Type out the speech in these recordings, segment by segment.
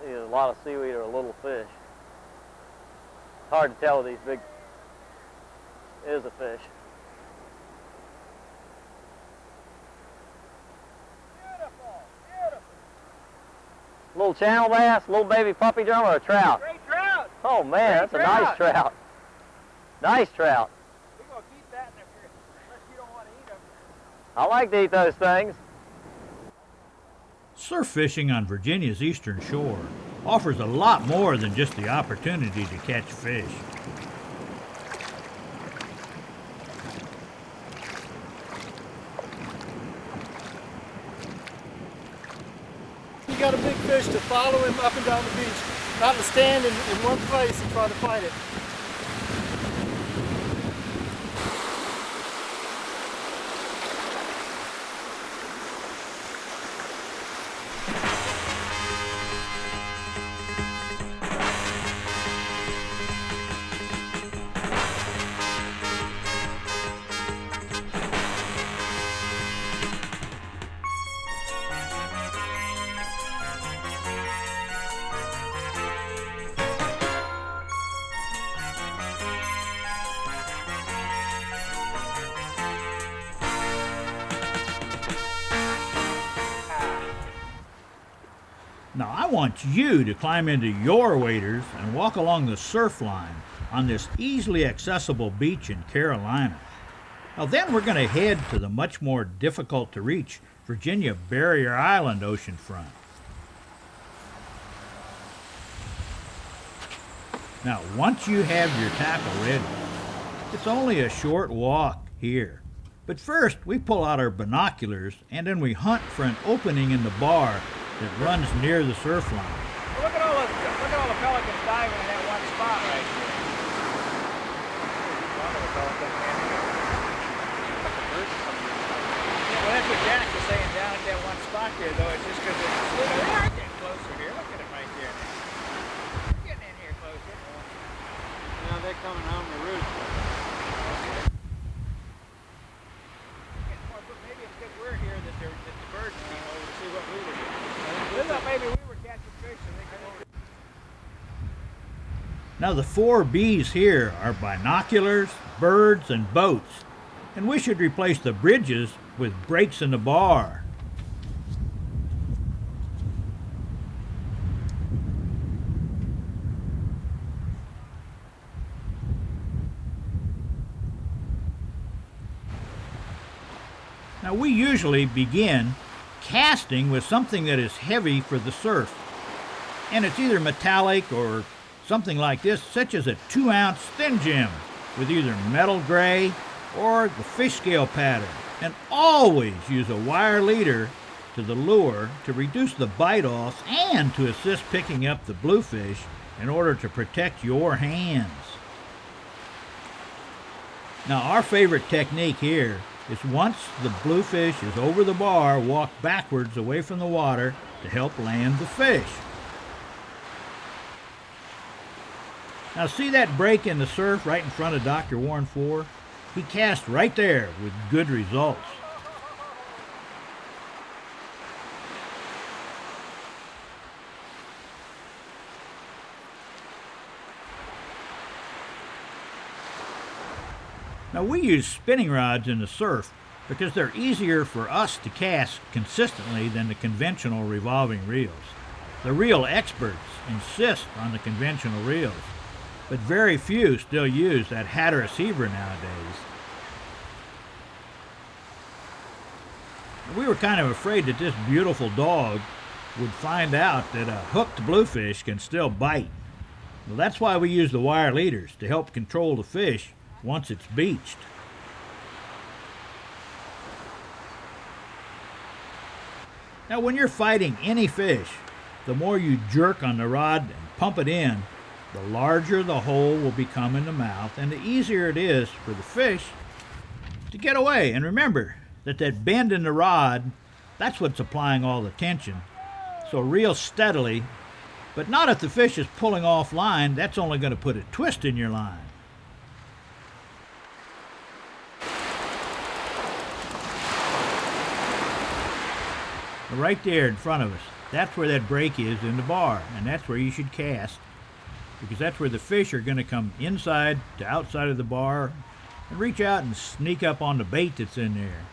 Either a lot of seaweed or a little fish. It's hard to tell with these big. It is a fish. Beautiful, beautiful. Little channel bass, little baby puppy drum, or a trout? Great trout. Oh man, that's a nice trout. Nice trout. We're going to keep that unless you don't want to eat them. I like to eat those things. Surf fishing on Virginia's eastern shore offers a lot more than just the opportunity to catch fish. You got a big fish to follow him up and down the beach, not to stand in one place and try to fight it. Now I want you to climb into your waders and walk along the surf line on this easily accessible beach in Carolina. Now then we're going to head to the much more difficult to reach Virginia Barrier Island oceanfront. Now once you have your tackle ready, it's only a short walk here. But first we pull out our binoculars and then we hunt for an opening in the bar that runs near the surf line. Well, look at all the pelicans diving in that one spot right here. One of the pelicans, man. Yeah, well, that's what Janet was saying down at that one spot there, though. It's just because it's little. They are getting closer here. Look at them right there. They're getting in here closer. Now they're coming home the roost. Maybe it's because we're here that the birds came over to see what we were doing. They thought maybe we were catching fish and they come over. Now the 4 B's here are binoculars, birds, and boats. And we should replace the bridges with breaks in the bar. Now we usually begin casting with something that is heavy for the surf. And it's either metallic or something like this, such as a 2-ounce thin gem with either metal gray or the fish scale pattern. And always use a wire leader to the lure to reduce the bite-offs and to assist picking up the bluefish in order to protect your hands. Now our favorite technique here is once the bluefish is over the bar, walk backwards away from the water to help land the fish. Now see that break in the surf right in front of Dr. Warren 4? He cast right there with good results. Now we use spinning rods in the surf because they're easier for us to cast consistently than the conventional revolving reels. The reel experts insist on the conventional reels, but very few still use that Hatteras Heber nowadays. We were kind of afraid that this beautiful dog would find out that a hooked bluefish can still bite. Well, that's why we use the wire leaders to help control the fish once it's beached. Now when you're fighting any fish, the more you jerk on the rod and pump it in, the larger the hole will become in the mouth and the easier it is for the fish to get away. And remember that bend in the rod, that's what's applying all the tension. So reel steadily, but not if the fish is pulling off line. That's only going to put a twist in your line. Right there in front of us, that's where that break is in the bar, and that's where you should cast, because that's where the fish are going to come inside to outside of the bar and reach out and sneak up on the bait that's in there.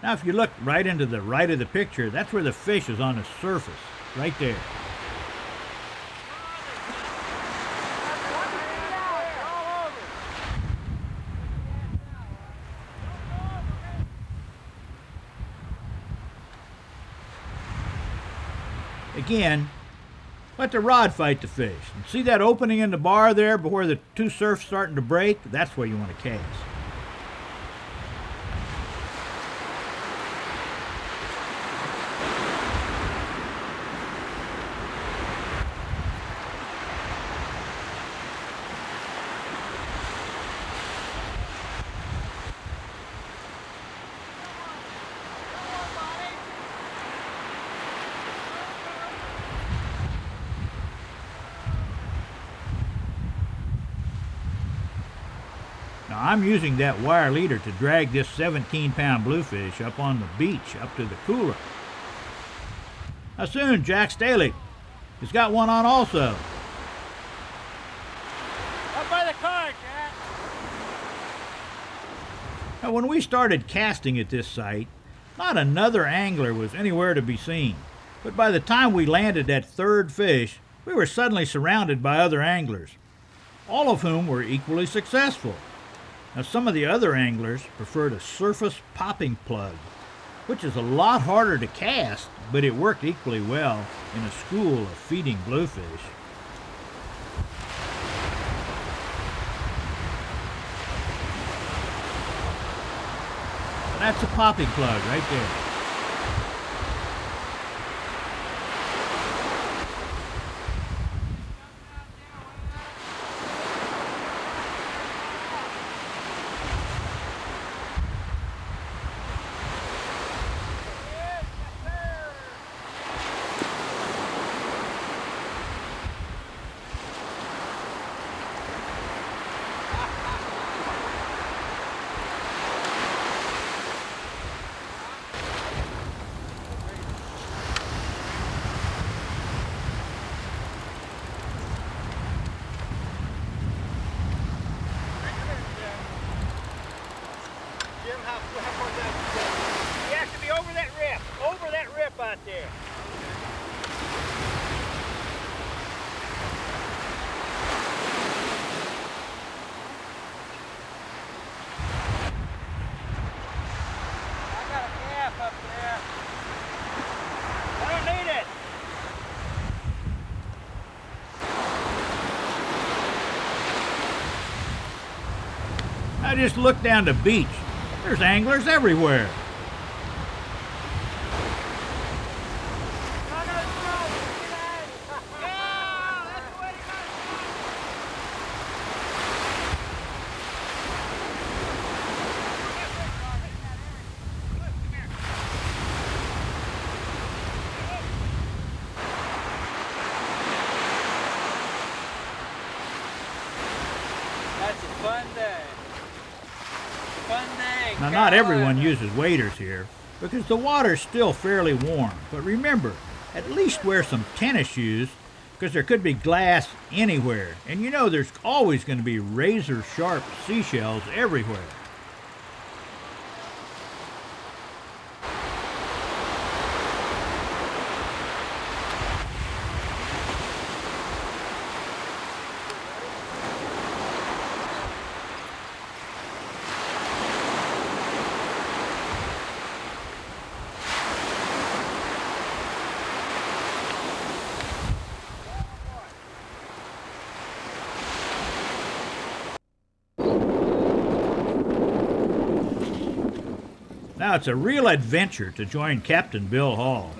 Now, if you look right into the right of the picture, that's where the fish is on the surface, right there. Again, let the rod fight the fish. And see that opening in the bar there before the two surf's starting to break? That's where you want to cast. Now I'm using that wire leader to drag this 17-pound bluefish up on the beach, up to the cooler. Now soon, Jack Staley has got one on also. Up by the car, Jack. Now when we started casting at this site, not another angler was anywhere to be seen. But by the time we landed that third fish, we were suddenly surrounded by other anglers, all of whom were equally successful. Now, some of the other anglers preferred a surface popping plug, which is a lot harder to cast, but it worked equally well in a school of feeding bluefish. That's a popping plug right there. Jim, how far down? You have to be over that rip out there. I got a gap up there. I don't need it. I just looked down the beach. There's anglers everywhere. That's a fun day. Fun day. Now, not everyone uses waders here because the water's still fairly warm. But remember, at least wear some tennis shoes because there could be glass anywhere. And you know there's always going to be razor sharp seashells everywhere. Now, it's a real adventure to join Captain Bill Hall,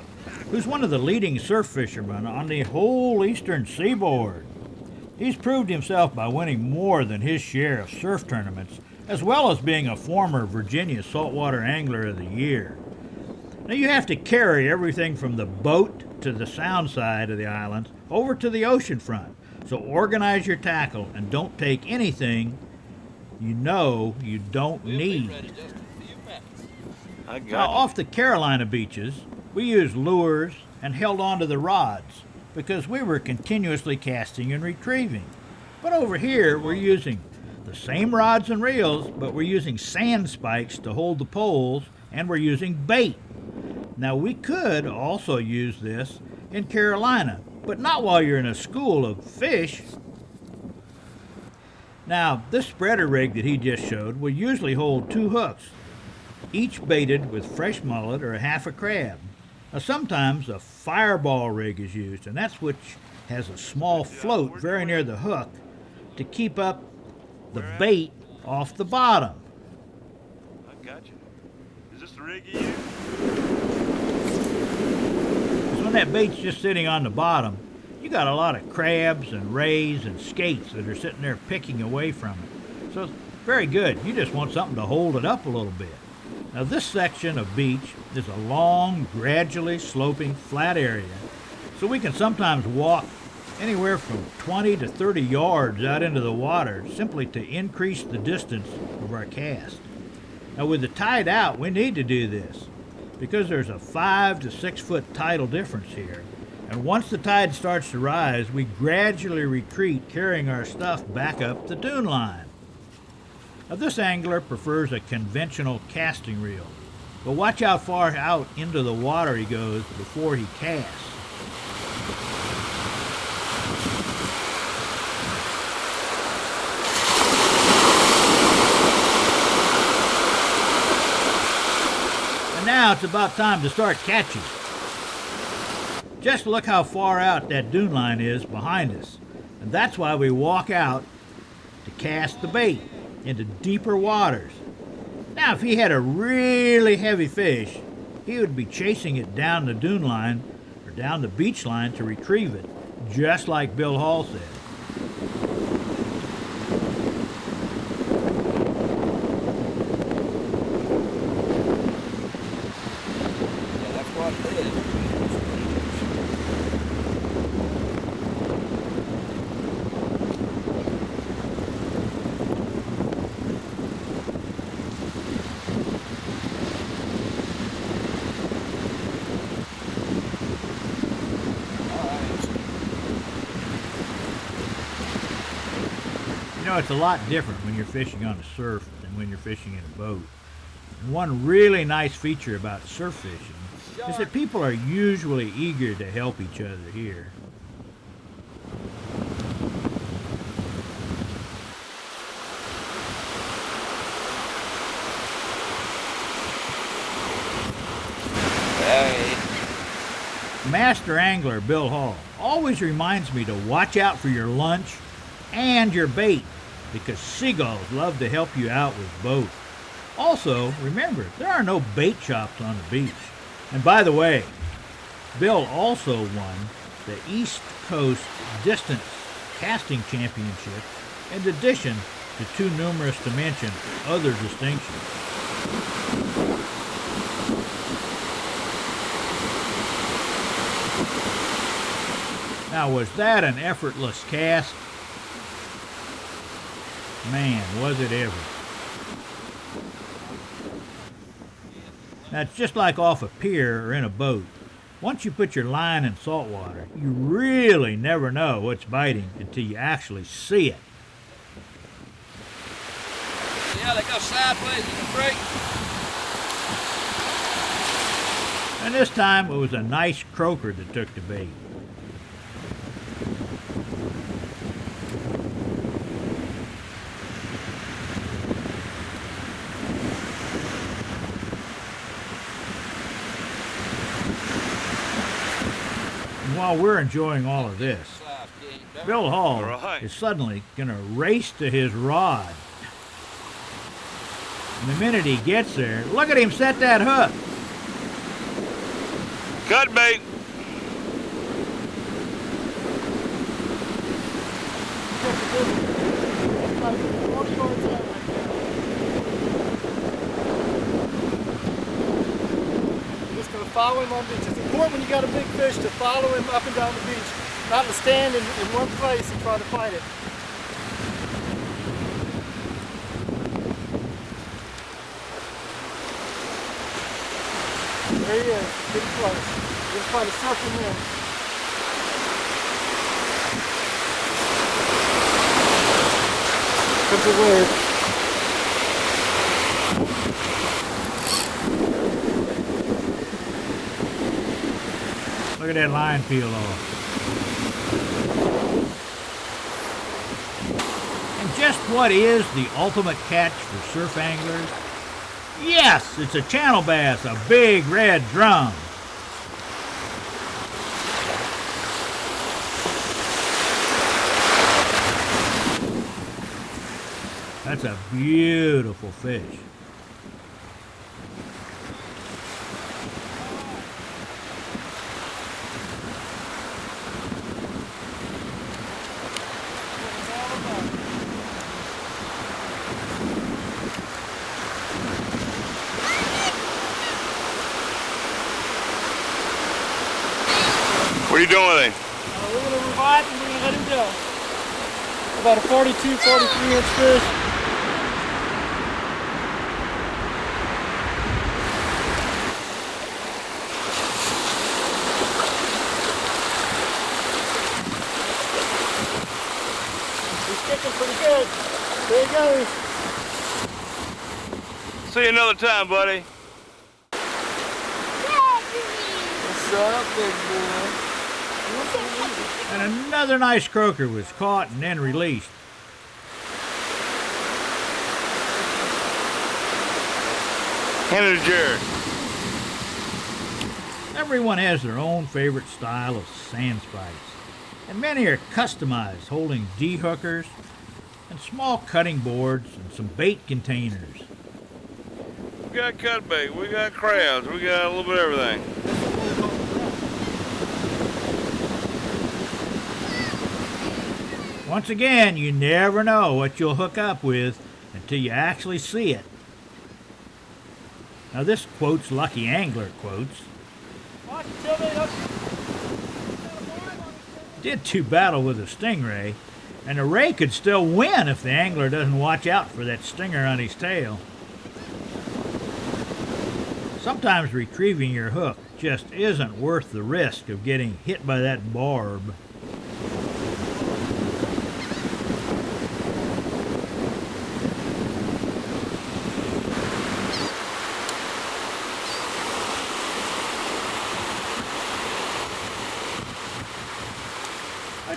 who's one of the leading surf fishermen on the whole eastern seaboard. He's proved himself by winning more than his share of surf tournaments, as well as being a former Virginia Saltwater Angler of the Year. Now, you have to carry everything from the boat to the sound side of the islands over to the ocean front. So organize your tackle and don't take anything you know you don't need. Now, off the Carolina beaches, we use lures, and held onto the rods because we were continuously casting and retrieving. But over here, we're using the same rods and reels, but we're using sand spikes to hold the poles, and we're using bait. Now, we could also use this in Carolina, but not while you're in a school of fish. Now, this spreader rig that he just showed will usually hold 2 hooks, each baited with fresh mullet or a half a crab. Now, sometimes a fireball rig is used, and that's which has a small float very near the hook to keep up the bait off the bottom. I got you. Is this the rig you use? So when that bait's just sitting on the bottom, you got a lot of crabs and rays and skates that are sitting there picking away from it. So it's very good. You just want something to hold it up a little bit. Now, this section of beach is a long, gradually sloping, flat area, so we can sometimes walk anywhere from 20 to 30 yards out into the water simply to increase the distance of our cast. Now, with the tide out, we need to do this because there's a 5 to 6 foot tidal difference here. And once the tide starts to rise, we gradually retreat, carrying our stuff back up the dune line. Now, this angler prefers a conventional casting reel, but watch how far out into the water he goes before he casts. And now it's about time to start catching. Just look how far out that dune line is behind us, and that's why we walk out to cast the bait into deeper waters. Now, if he had a really heavy fish, he would be chasing it down the dune line or down the beach line to retrieve it, just like Bill Hall said. Yeah, that's what it is. You know, it's a lot different when you're fishing on the surf than when you're fishing in a boat. And one really nice feature about surf fishing is that people are usually eager to help each other here. Master angler Bill Hall always reminds me to watch out for your lunch and your bait because seagulls love to help you out with both. Also, remember, there are no bait shops on the beach. And by the way, Bill also won the East Coast Distance Casting Championship in addition to 2 numerous to mention other distinctions. Now, was that an effortless cast? Man, was it ever. Now, it's just like off a pier or in a boat. Once you put your line in salt water, you really never know what's biting until you actually see it. Yeah, they go sideways in the break. And this time it was a nice croaker that took the bait. And while we're enjoying all of this, Bill Hall is suddenly going to race to his rod. And the minute he gets there, look at him set that hook. Cut bait. Just gonna follow him on the beach. It's important when you got a big fish to follow him up and down the beach, not to stand in one place and try to fight it. There he is, getting close. Just try to surf him in. Comes the wave. Look at that line peel off. And just what is the ultimate catch for surf anglers? Yes, it's a channel bass, a big red drum. That's a beautiful fish. What are you doing with him? We're going to revive and we're going to let him go. About a 42, 43 inch fish. He's kicking pretty good. There he goes. See you another time, buddy. What's up, big boy? And another nice croaker was caught and then released. Hand it to Jared. Everyone has their own favorite style of sand spikes, and many are customized, holding D-hookers and small cutting boards and some bait containers. We got cut bait, we got crabs, we got a little bit of everything. Once again, you never know what you'll hook up with until you actually see it. Now this quote's Lucky Angler quotes. Did two battle with a stingray, and the ray could still win if the angler doesn't watch out for that stinger on his tail. Sometimes retrieving your hook just isn't worth the risk of getting hit by that barb.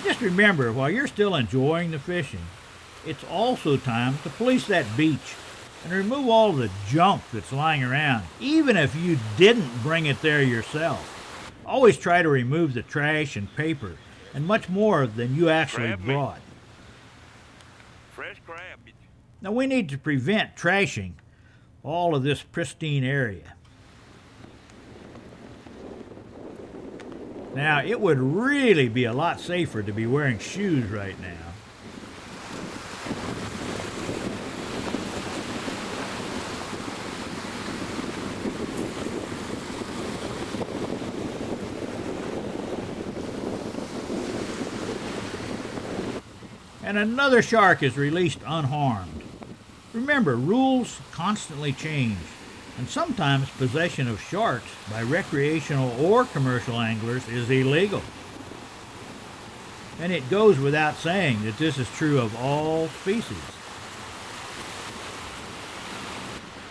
Just remember, while you're still enjoying the fishing, it's also time to police that beach and remove all the junk that's lying around, even if you didn't bring it there yourself. Always try to remove the trash and paper, and much more than you actually brought. Fresh crab. Now we need to prevent trashing all of this pristine area. Now, it would really be a lot safer to be wearing shoes right now. And another shark is released unharmed. Remember, rules constantly change, and sometimes possession of sharks by recreational or commercial anglers is illegal. And it goes without saying that this is true of all species.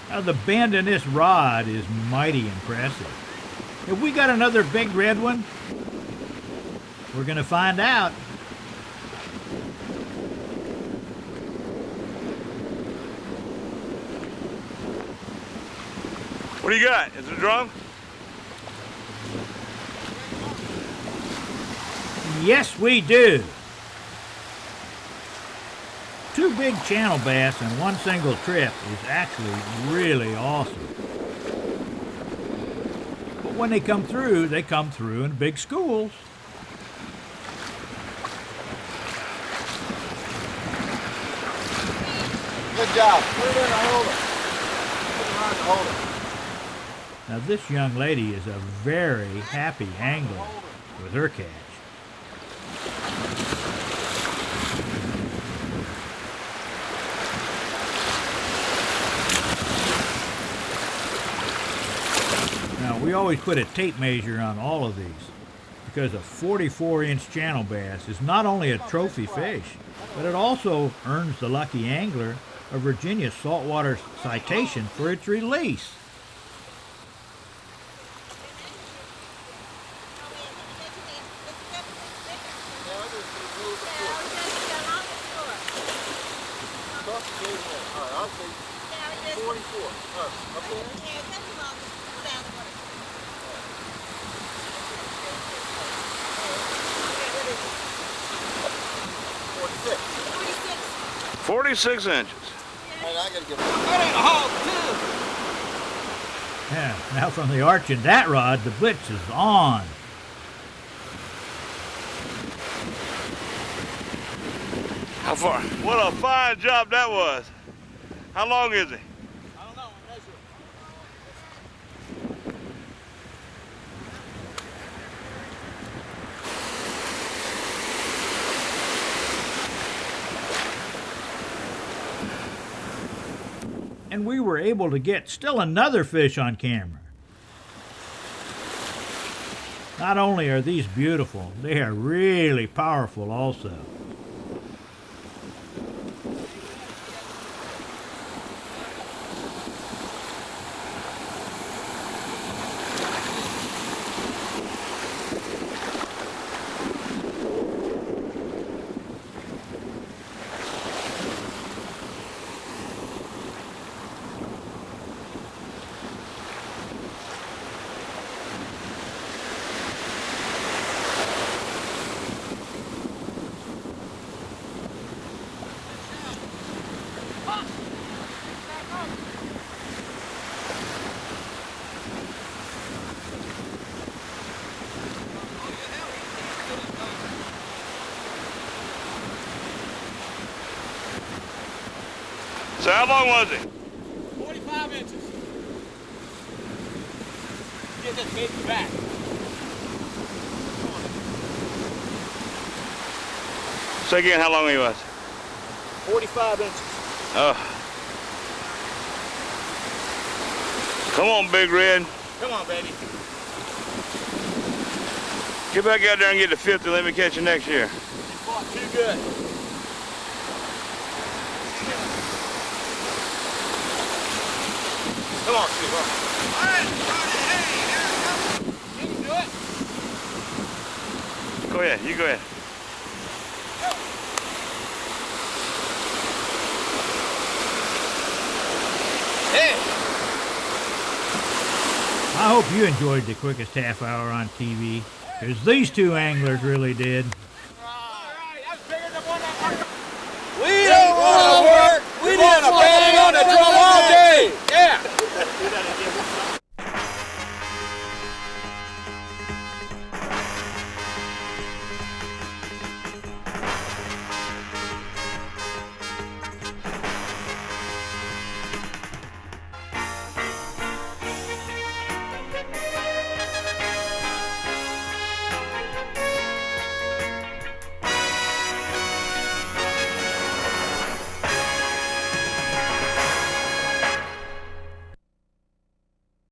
Now the bend in this rod is mighty impressive. Have we got another big red one? We're going to find out. What do you got? Is it a drum? Yes, we do. Two big channel bass in one single trip is actually really awesome. But when they come through in big schools. Good job. Put it in and hold it. Put it around and hold it. Now this young lady is a very happy angler with her catch. Now We always put a tape measure on all of these because a 44-inch channel bass is not only a trophy fish, but it also earns the lucky angler a Virginia saltwater citation for its release. $46. 46 inches. Yeah, now from the arch in that rod, the blitz is on. How far? What a fine job that was. How long is he? I don't know. Measure it. And we were able to get still another fish on camera. Not only are these beautiful, they are really powerful also. So how long was he? 45 inches. Get that baby back. Say again how long he was. 45 inches. Oh. Come on, Big Red. Come on, baby. Get back out there and get to 50. Let me catch you next year. You fought too good. Come on, sweetheart. All right, Johnny. Hey, here it comes. You can do it. Go ahead. You go ahead. Hey. I hope you enjoyed the quickest half hour on TV, because these two anglers really did. All right, that's bigger than one that We don't want to work. We want to bang on the drum all day.